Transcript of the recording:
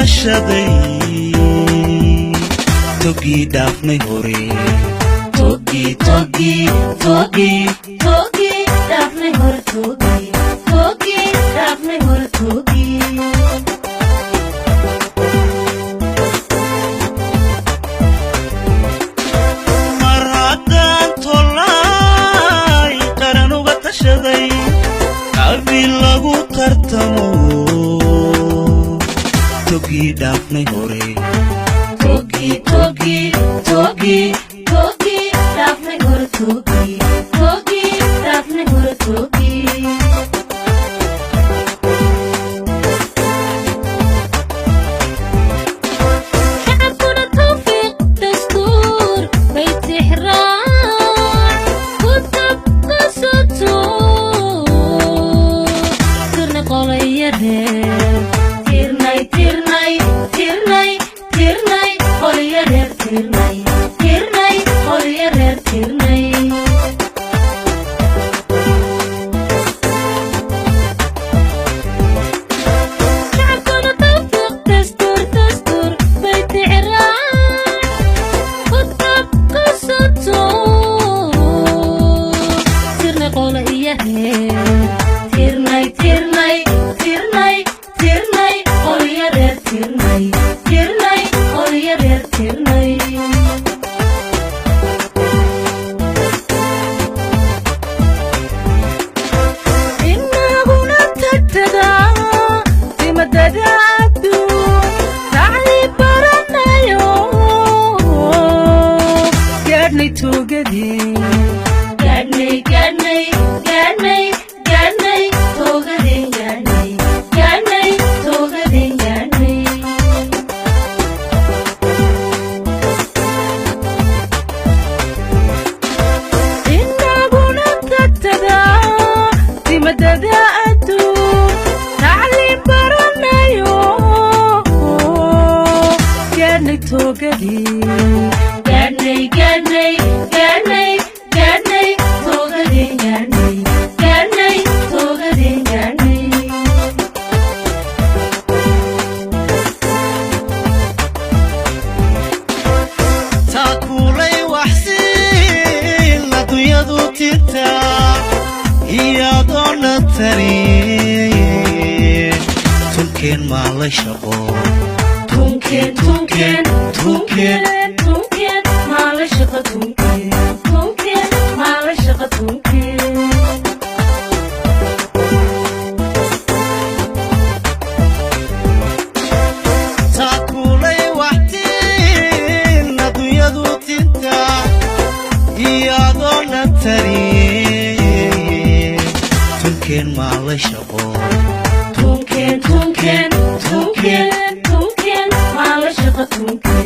tashaday togi dhaafnay hore togi dhaafnay hore togi dhaafnay hore togi mar haddaan tolay qaran uga tashaday qabiil lagu tartamo togi dhaafnay hore togi dhaafnay hore togi dhaafnay hore togi shacabkuna tawfiiq dastuur bay tixraac kutab qasato tirna qolaya reer tirnay qolaya reer tirnay qolaya reer tirnay shacabkuna tawfiiq dastuur bay tixraac kutab qasato tirna qolaya reer tirnay qolaya reer tirnay qolaya reer tirnay inaguna tagtada timadada adduun tacliib baranayo gaadhnay toogadii gaadhnay toogadeen gaadhnay toogadeen gaadhnay inaguna tagtada timadada adduun tacliib baranayo gaadhnay toogadii gaadhnay toogadeen gaadhnay toogadeen gaadhnay taakulay waxsiin adduunyadu tirta iyadoona tarin tunkeen maalay shaqo tunkeen maalay shaqa tunkeen maalay shaqa tunkeen taakulay waxtiin adduunyadu tirta iyadoona tarin tunkeen maalay shaqo tunkeen maalay shaqa tunkeen